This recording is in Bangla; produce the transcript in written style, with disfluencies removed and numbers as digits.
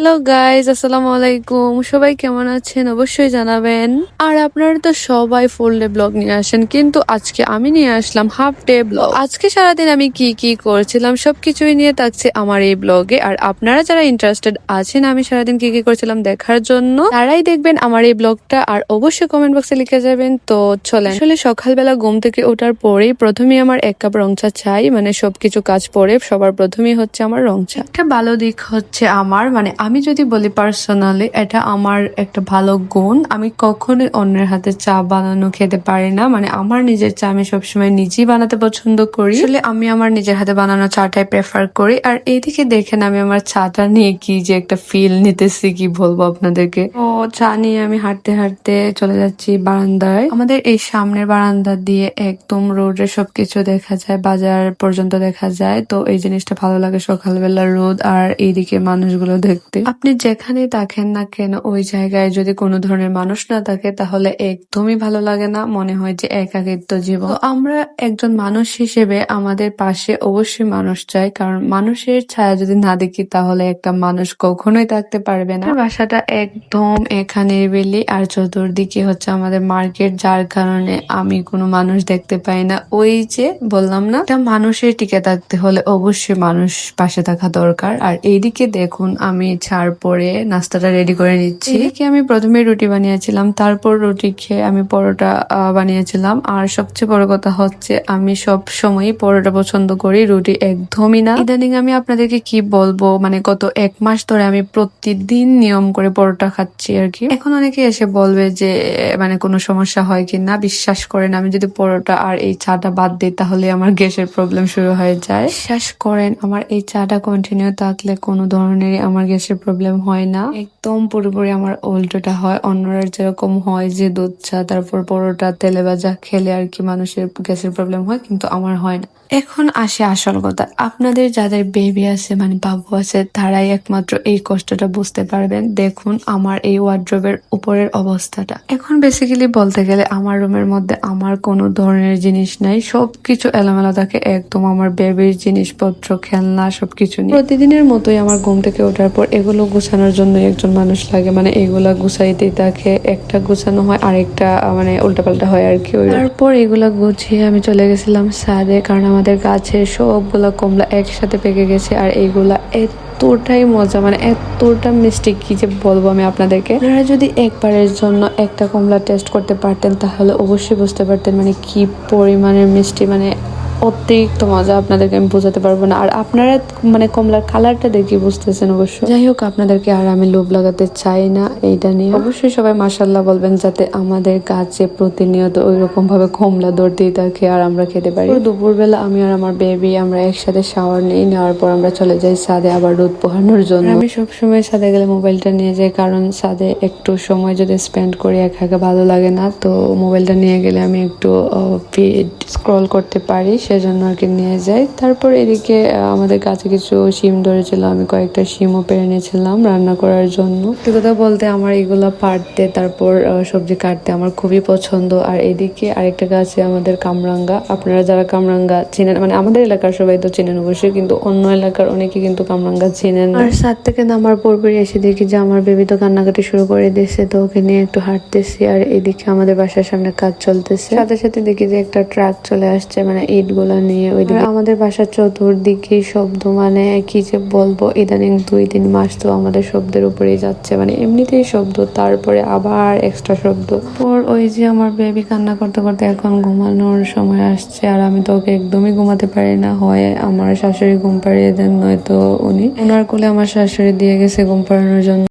হ্যালো গাইজ, আসসালামু আলাইকুম। সবাই কেমন আছেন অবশ্যই জানাবেন। আর আপনারা তো সবাই ফুল ডে ব্লগ নিয়ে আসেন, কিন্তু আজকে আমি নিয়ে আসলাম হাফ ডে ব্লগ। আজকে সারাদিন আমি কি কি করছিলাম সবকিছুই নিয়ে থাকছে আমার এই ব্লগে। আর আপনারা যারা ইন্টারেস্টেড আছেন আমি সারাদিন কি কি করছিলাম দেখার জন্য, তারাই দেখবেন আমার এই ব্লগটা। আর অবশ্যই কমেন্ট বক্সে লিখে যাবেন। তো চলেন, আসলে সকালবেলা ঘুম থেকে ওঠার পরেই প্রথমেই আমার এক কাপ রং চা চাই। মানে সবকিছু কাজ পরে সবার প্রথমেই হচ্ছে আমার রং চা। একটা ভালো দিক হচ্ছে আমার, মানে আমি যদি বলি পার্সোনালি, এটা আমার একটা ভালো গুণ। আমি কখনোই অন্যের হাতে চা বানানো খেতে পারি না। মানে আমার নিজের চা আমি সবসময় নিজেই বানাতে পছন্দ করি। আসলে আমি আমার নিজের হাতে বানানো চাটাই প্রেফার করি। আর এইদিকে দেখেন আমি আমার চাটা নিয়ে কি যে একটা ফিল নিতেছি, কি বলবো আপনাদেরকে। ও চা নিয়ে আমি হাঁটতে হাঁটতে চলে যাচ্ছি বারান্দায়। আমাদের এই সামনের বারান্দা দিয়ে একদম রোডের সবকিছু দেখা যায়, বাজার পর্যন্ত দেখা যায়। তো এই জিনিসটা ভালো লাগে, সকালবেলা রোদ আর এইদিকে মানুষগুলো দেখতে। আপনি যেখানে থাকেন না কেন, ওই জায়গায় যদি কোনো ধরনের মানুষ না থাকে তাহলে একদমই ভালো লাগে না, মনে হয় যে একাকিত্ব জীবন। তো আমরা একজন মানুষ হিসেবে আমাদের পাশে অবশ্যই মানুষ চাই, কারণ মানুষের ছায়া যদি না দেখি তাহলে একটা মানুষ কখনোই থাকতে পারবে না। বাসাটা একদম এখানে বেলি, আর চতুর্দিকে হচ্ছে আমাদের মার্কেট, যার কারণে আমি কোনো মানুষ দেখতে পাই না। ওই যে বললাম না, একটা মানুষের টিকে থাকতে হলে অবশ্যই মানুষ পাশে থাকা দরকার। আর এইদিকে দেখুন আমি ছাড় পরে নাস্তাটা রেডি করে নিচ্ছি। এদিকে আমি প্রথমে রুটি বানিয়েছিলাম, তারপর রুটি খেয়ে আমি পরোটা বানিয়েছিলাম। আর সবচেয়ে বড় কথা হচ্ছে আমি সব সময় পরোটা পছন্দ করি, রুটি একদমই না। ইদানিং আমি আপনাদেরকে কি বলবো, মানে গত 1 মাস ধরে আমি প্রতিদিন নিয়ম করে পরোটা খাচ্ছি আর কি। এখন অনেকে এসে বলবে যে মানে কোনো সমস্যা হয় কি না, বিশ্বাস করেন আমি যদি পরোটা আর এই চাটা বাদ দিই তাহলে আমার গ্যাসের প্রবলেম শুরু হয়ে যায়। বিশ্বাস করেন আমার এই চাটা কন্টিনিউ থাকলে কোনো ধরনের আমার গ্যাসের প্রবলেম হয় না, একদম পুরোপুরি আমার উল্টোটা হয়। অন্যরা যেরকম হয় যে দুধ চা তারপর পরোটা তেলে ভাজা খেলে আর কি মানুষের গ্যাসের প্রবলেম হয়, কিন্তু আমার হয় না। এখন আসে আসল কথা, আপনাদের যাদের বেবি আছে মানে বাবু আছে তারাই একমাত্র এই কষ্টটা বুঝতে পারবেন। দেখুন আমার এই ওয়ার্ড্রোবের উপরের অবস্থাটা। এখন বেসিক্যালি বলতে গেলে আমার রুমের মধ্যে আমার কোনো ধরনের জিনিস নাই, সবকিছু এলোমেলো থাকে একদম। আমার বেবির জিনিসপত্র, খেলনা সবকিছু নিয়ে প্রতিদিনের মতোই আমার ঘুম থেকে ওঠার পর এগুলো গুছানোর জন্য একজন মানুষ লাগে। মানে এগুলা গুছাইতেই থাকে, একটা গুছানো হয় আরেকটা মানে উল্টাপাল্টা হয় আর কি। তারপর এগুলা গুছিয়ে আমি চলে গেছিলাম ছাদে, কারণ আমাদের গাছের সবগুলা কমলা একসাথে পেকে গেছে। আর এইগুলা এতটাই মজা, মানে এতটা মিষ্টি, কি যে বলবো আমি আপনাদেরকে। আপনারা যদি একবারের জন্য একটা কমলা টেস্ট করতে পারতেন তাহলে অবশ্যই বুঝতে পারতেন মানে কি পরিমাণের মিষ্টি, মানে অতিরিক্ত মজা, আপনাদেরকে আমি বোঝাতে পারবো না। আর আপনারা মানে কমলার কালারটা দেখে বুঝতেছেন অবশ্য। যাই হোক, আপনাদেরকে আর আমি লোভ লাগাতে চাই না এইটা নিয়ে। অবশ্যই সবাই মাশাআল্লাহ বলবেন যাতে আমাদের গাছে প্রতিনিয়ত ওই রকম ভাবে কমলা ধরতেই থাকে আর আমরা খেতে পারি। দুপুরবেলা আমি আর আমার বেবি আমরা একসাথে শাওয়ার নিই, নেওয়ার পর আমরা চলে যাই ছাদে আবার রোদ পোহানোর জন্য। আমি সবসময় ছাদে গেলে মোবাইলটা নিয়ে যাই, কারণ ছাদে একটু সময় যদি স্পেন্ড করি একা একা ভালো লাগে না। তো মোবাইলটা নিয়ে গেলে আমি একটু স্ক্রল করতে পারি, সেজন্য আর কি নিয়ে যাই। তারপর এদিকে আমাদের কাছে কিছু শিম ধরেছিল, আমি কয়েকটা শিমও পেরে নিয়েছিলাম রান্না করার জন্য। সত্যি কথা বলতে আমার এগুলা পাড়তে তারপর সবজি কাটতে আমার খুবই পছন্দ। আর এদিকে আরেকটা গাছে আমাদের কামরাঙ্গা, আপনারা যারা কামরাঙ্গা চেনেন, মানে আমাদের এলাকার সবাই তো চেনেন অবশ্যই, কিন্তু অন্য এলাকার অনেকে কিন্তু কামরাঙ্গা চেনেন না। আর ছাদ থেকে নামার পরপরই এসে দেখি যে আমার বেবি তো কান্নাকাটি শুরু করে দিয়েছে, তো ওকে নিয়ে একটু হাঁটতেছি। আর এদিকে আমাদের বাসার সামনে কাজ চলতেছে, সাথে সাথে দেখি যে একটা ট্রাক চলে আসছে মানে ইট গুলা নিয়ে। ওইদিকে আমাদের বাসার চতুর্দিকে শব্দ, মানে কি যে বলবো, ইদানিং 2-3 মাস তো আমাদের শব্দের উপরেই যাচ্ছে, মানে এমনিতেই শব্দ তারপরে আবার এক্সট্রা শব্দ। পর ওই যে আমার বেবি কান্না করতে করতে এখন ঘুমানোর সময় আসছে, আর আমি তো ওকে একদমই ঘুমাতে পারি না। হয় আমার শাশুড়ি ঘুম পাড়িয়ে দেন, নয়তো ওনার কোলে আমার শাশুড়ি দিয়ে গেছে ঘুম পাড়ানোর জন্য।